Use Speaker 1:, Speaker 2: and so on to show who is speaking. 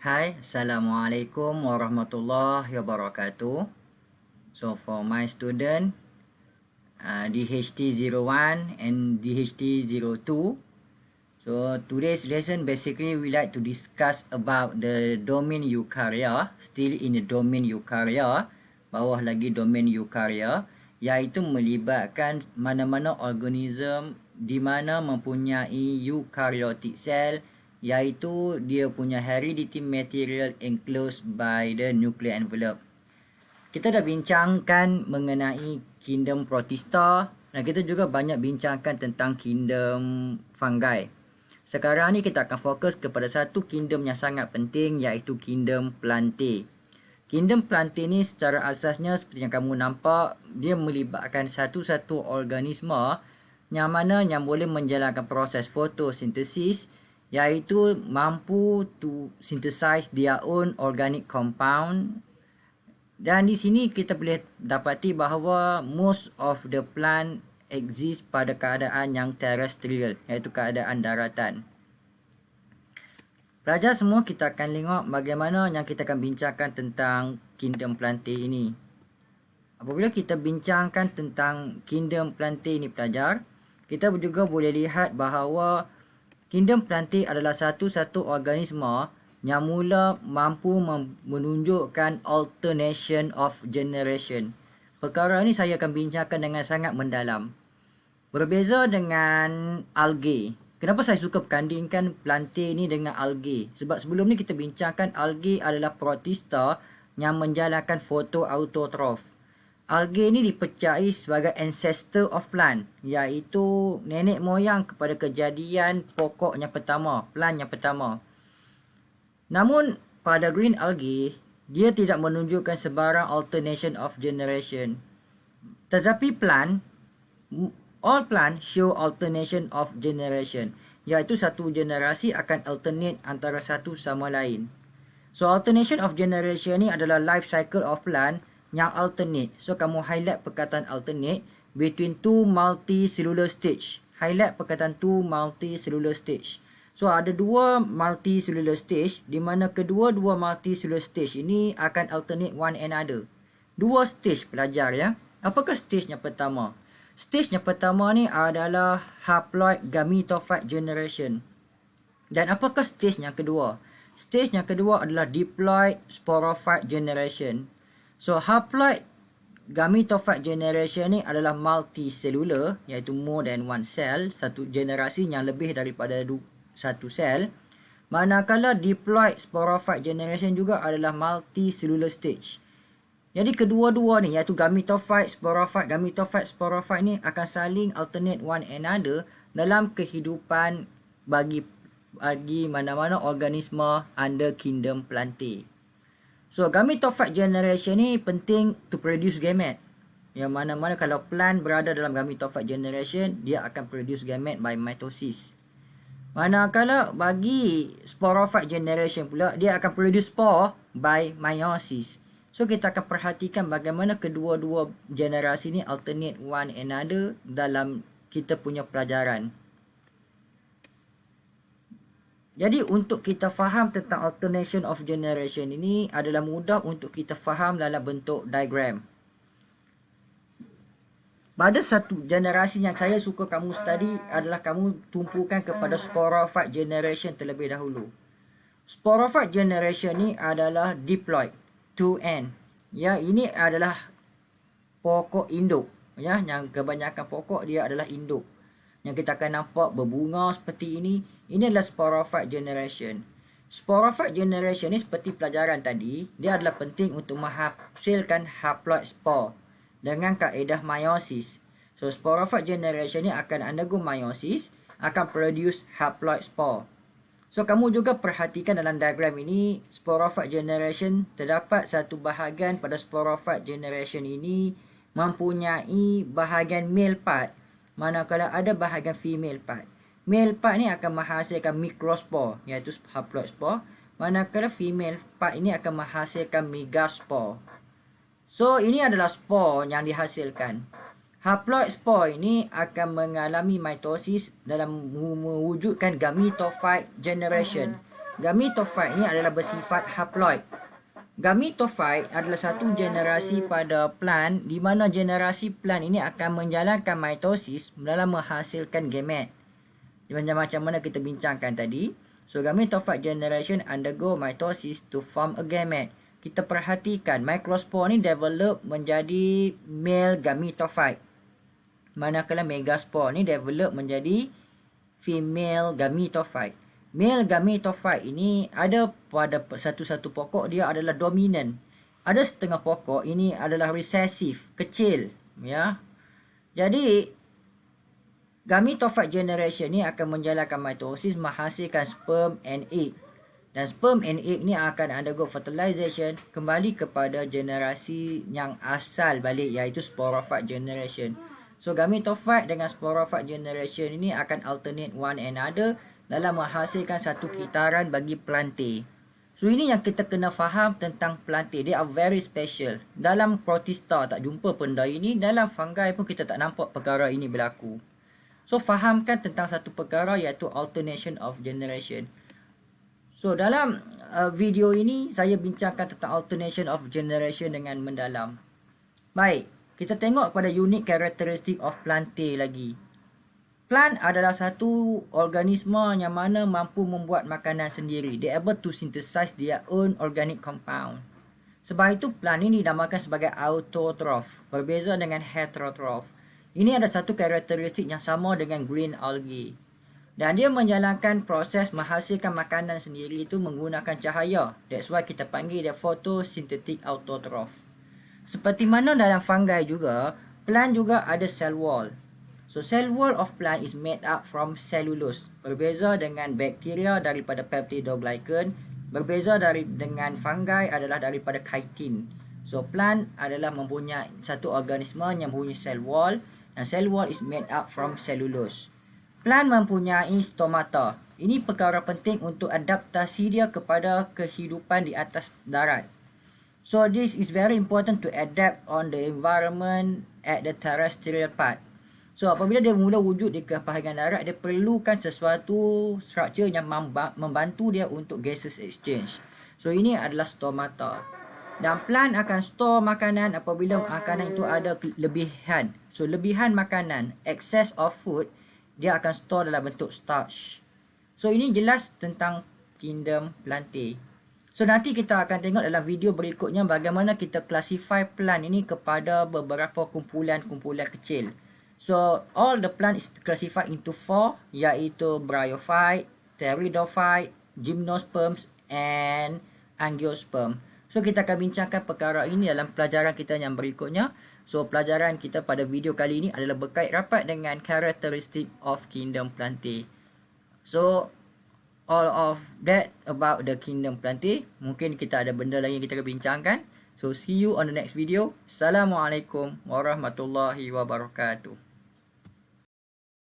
Speaker 1: Hi, Assalamualaikum warahmatullahi wabarakatuh. So for my student, DHT01 and DHT02. So today's lesson basically we like to discuss about the domain eukarya, still in the domain eukarya, bawah lagi domain eukarya, iaitu melibatkan mana-mana organism di mana mempunyai eukaryotic cell, iaitu dia punya heredity material enclosed by the nuclear envelope. Kita dah bincangkan mengenai kingdom protista dan kita juga banyak bincangkan tentang kingdom fungi. Sekarang ni kita akan fokus kepada satu kingdom yang sangat penting, iaitu kingdom plantae. Kingdom plantae ni secara asasnya seperti yang kamu nampak, dia melibatkan satu-satu organisma yang mana yang boleh menjalankan proses fotosintesis, iaitu mampu to synthesize their own organic compound. Dan di sini kita boleh dapati bahawa most of the plant exist pada keadaan yang terrestrial, iaitu keadaan daratan. Pelajar semua, kita akan tengok bagaimana yang kita akan bincangkan tentang kingdom plantae ini. Apabila kita bincangkan tentang kingdom plantae ini pelajar, kita juga boleh lihat bahawa kingdom plantae adalah satu-satu organisma yang mula mampu menunjukkan alternation of generation. Perkara ini saya akan bincangkan dengan sangat mendalam. Berbeza dengan algae. Kenapa saya suka bandingkan plantae ini dengan algae? Sebab sebelum ni kita bincangkan algae adalah protista yang menjalankan fotoautotrof. Algae ini dipercayai sebagai ancestor of plant, iaitu nenek moyang kepada kejadian pokok yang pertama, plant yang pertama. Namun pada green algae, dia tidak menunjukkan sebarang alternation of generation. Tetapi all plant show alternation of generation, iaitu satu generasi akan alternate antara satu sama lain. So alternation of generation ni adalah life cycle of plant yang alternate. So kamu highlight perkataan alternate between two multicellular stage. Highlight perkataan two multicellular stage. So ada dua multicellular stage di mana kedua-dua multicellular stage ini akan alternate one another. Dua stage pelajar ya. Apakah stage yang pertama? Stage yang pertama ni adalah haploid gametophyte generation. Dan apakah stage yang kedua? Stage yang kedua adalah diploid sporophyte generation. So haploid gametophyte generation ni adalah multicellular, iaitu more than one cell, satu generasi yang lebih daripada satu sel. Manakala diploid sporophyte generation juga adalah multicellular stage. Jadi kedua-dua ni, iaitu gametophyte, sporophyte ni akan saling alternate one another dalam kehidupan bagi mana-mana organisma under kingdom plantae. So gametophyte generation ni penting to produce gamete. Yang mana-mana kalau plant berada dalam gametophyte generation, dia akan produce gamete by mitosis. Manakala bagi sporophyte generation pula, dia akan produce spore by meiosis. So kita akan perhatikan bagaimana kedua-dua generasi ni alternate one another dalam kita punya pelajaran. Jadi untuk kita faham tentang alternation of generation ini adalah mudah untuk kita faham dalam bentuk diagram. Pada satu generasi yang saya suka kamu study adalah kamu tumpukan kepada sporophyte generation terlebih dahulu. Sporophyte generation ni adalah diploid 2N. Ya, ini adalah pokok induk. Ya, yang kebanyakan pokok dia adalah induk. Yang kita akan nampak berbunga seperti ini. Ini adalah sporophyte generation. Sporophyte generation ni seperti pelajaran tadi, dia adalah penting untuk menghasilkan haploid spore dengan kaedah meiosis. So sporophyte generation ni akan undergo meiosis, akan produce haploid spore. So kamu juga perhatikan dalam diagram ini, sporophyte generation, terdapat satu bahagian pada sporophyte generation ini mempunyai bahagian male part, manakala ada bahagian female part. Male part ni akan menghasilkan microspore, iaitu haploid spore, manakala female part ini akan menghasilkan megaspore. So ini adalah spore yang dihasilkan. Haploid spore ini akan mengalami mitosis dalam mewujudkan gametophyte generation. gametofite ni adalah bersifat haploid. Gametofite adalah satu generasi pada plant di mana generasi plant ini akan menjalankan mitosis dalam menghasilkan gamet. Macam mana kita bincangkan tadi. So gametophyte generation undergo mitosis to form a gamete. Kita perhatikan microspore ni develop menjadi male gametophyte. Manakala megaspore ni develop menjadi female gametophyte. Male gametophyte ini ada pada satu-satu pokok dia adalah dominant. Ada setengah pokok ini adalah recessive, kecil, ya. Jadi gametophyte generation ni akan menjalankan mitosis menghasilkan sperm and egg. Dan sperm and egg ni akan undergo fertilization kembali kepada generasi yang asal balik, iaitu sporophyte generation. So gametophyte dengan sporophyte generation ini akan alternate one another dalam menghasilkan satu kitaran bagi plantae. So ini yang kita kena faham tentang plantae. They are very special. Dalam protista tak jumpa benda ini, dalam fungi pun kita tak nampak perkara ini berlaku. So fahamkan tentang satu perkara iaitu alternation of generation. So dalam video ini saya bincangkan tentang alternation of generation dengan mendalam. Baik, kita tengok pada unique characteristic of plantae lagi. Plant adalah satu organisme yang mana mampu membuat makanan sendiri. They able to synthesize their own organic compound. Sebab itu plant ini dinamakan sebagai autotroph, berbeza dengan heterotroph. Ini ada satu karakteristik yang sama dengan green algae. Dan dia menjalankan proses menghasilkan makanan sendiri itu menggunakan cahaya. That's why kita panggil dia photosynthetic autotroph. Seperti mana dalam fungi juga, plant juga ada cell wall. So cell wall of plant is made up from cellulose. Berbeza dengan bakteria daripada peptidoglycan. Berbeza dengan fungi adalah daripada chitin. So plant adalah mempunyai satu organisme yang mempunyai cell wall. Dan cell wall is made up from cellulose. Plant mempunyai stomata. Ini perkara penting untuk adaptasi dia kepada kehidupan di atas darat. So this is very important to adapt on the environment at the terrestrial part. So apabila dia mula wujud di kepahingan darat, dia perlukan sesuatu structure yang membantu dia untuk gases exchange. So ini adalah stomata. Dan plant akan store makanan apabila makanan itu ada lebihan. So lebihan makanan, excess of food, dia akan store dalam bentuk starch. So ini jelas tentang kingdom plantae. So nanti kita akan tengok dalam video berikutnya bagaimana kita classify plant ini kepada beberapa kumpulan-kumpulan kecil. So all the plant is classified into 4, iaitu bryophyte, pteridophyte, gymnosperms and angiosperm. So kita akan bincangkan perkara ini dalam pelajaran kita yang berikutnya. So pelajaran kita pada video kali ini adalah berkait rapat dengan characteristic of kingdom plantae. So all of that about the kingdom plantae. Mungkin kita ada benda lain yang kita akan bincangkan. So see you on the next video. Assalamualaikum warahmatullahi wabarakatuh.